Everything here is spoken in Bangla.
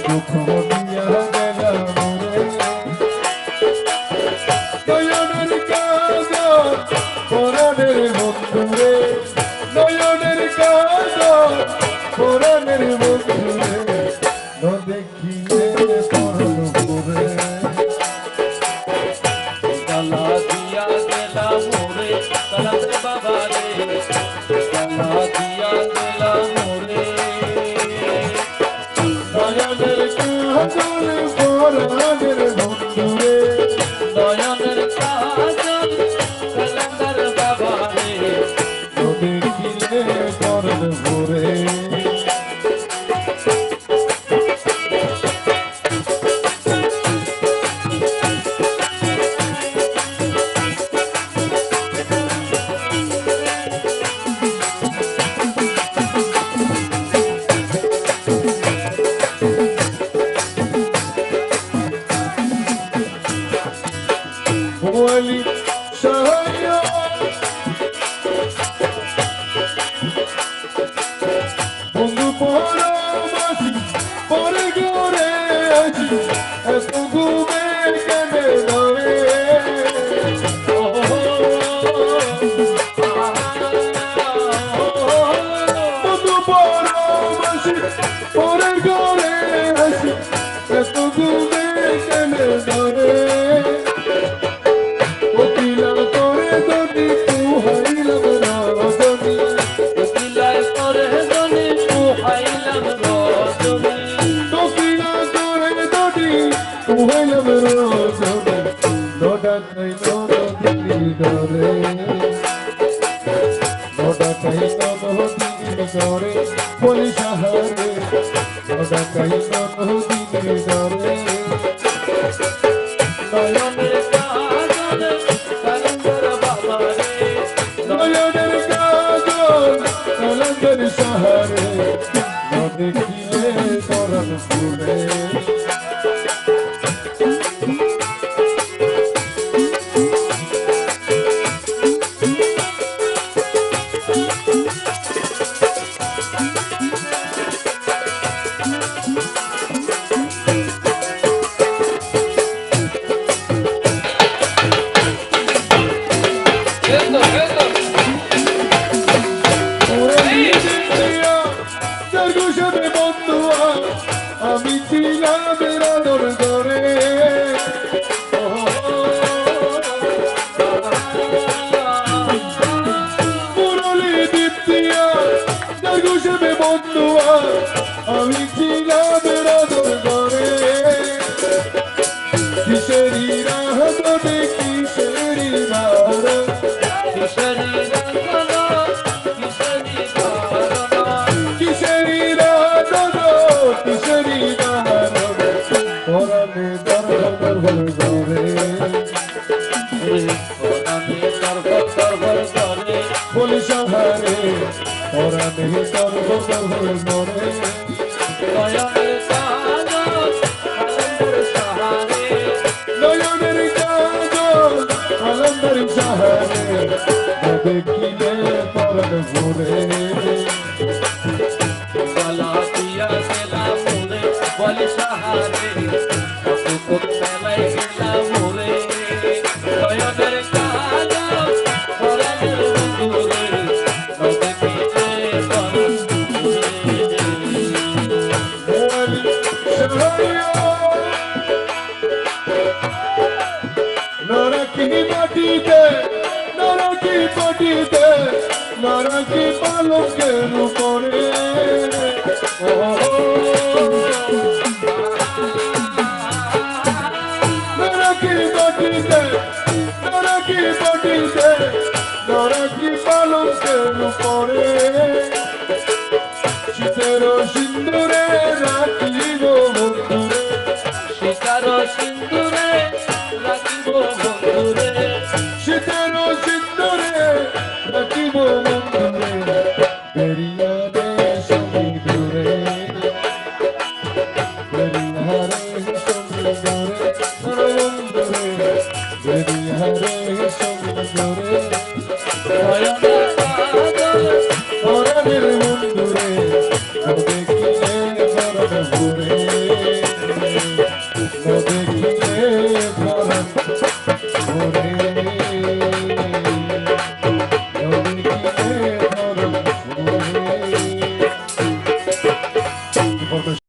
দুঃখ দিয়া গেলাম রে নয়নের কাজল পরাণের বন্ধু রে নয়নের কাজল পরাণের বন্ধু রে দেখিলে পরম করে জ্বালা দিয়া গেলাম মোরে কালাতে বাবা রে জ্বালা দিয়া গেলাম মোরে নয়নের কাজল পরাণের বন্ধু রে নয়নের কাজল কালান্দার বাবা রে দেখিলে পরম করে বলি সহায় বন্ধু পরবাসী পরে গড়ে আছি এত ঘুমে কেনে ধরে বন্ধু পরবাসী পরে গড়ে আছি এত ঘুমে কেনে ধরে কোকিলা করে যদি তুহাইলাম রজনী কোকিলায় করে জনি পুহাইলাম রজনী কোকিলা করে যদি তুহাইলাম রজনী নডাকাই নদী ডরে নডাকাই নদী ডরে বলি সাহারে নডাকাই নদী ডরে নয়নের কাজল কালান্দার বাবা রে নয়নের কাজল কলঙ্কের সাহারে দেখিলে পরাণ ফুলে আমি ছিলাম রানোর ঘরে মুরলি দীপ্তিয়া দর্গুষবে বন্ধুয়া আমি ছিলাম রানোর ঘরে কিশোরী রাহ তবে কিশোরী রাহ কিশোরী রঙ্গনা কিশোরী গারনা কিশোরী রাহ কিশোরী রাহ পরাণে দরবার ঘরে পরাণে দরবার দরবার করে বলি সাহারে পরাণে দরবার ঘরে নয়নের কাজল কালান্দার সাহারে নয়নের কাজল কলঙ্কের সাহারে দেখিলে পরাণ ঘরে জ্বালা দিয়া গেলাম মোরে বলি সাহারে কত মেলায় গেলাম মোরে নয়নের কাজল পরাণের বন্ধু রে দেখিলে পরাণ বলি সাহায় নরকি মাটিতে নরকি মাটিতে নরকি পালকের উপরে নরকি মাটিতে নরকি মাটিতে নরকি পালকের উপরে শীতের সিন্দুরে রাখিব বন্ধুরে শিকার সিন্দুরে রাখিব বন্ধুরে শীতের সিন্দুরে রাখিব বন্ধুরে বেরিয়া রে সমুদ্রে বেরিয়া রে সমুদ্রে বন্ধুরে বেরিয়া রে সমুদ্রে নয়নের কাজল পরাণের বন্ধুরে দেখিলে না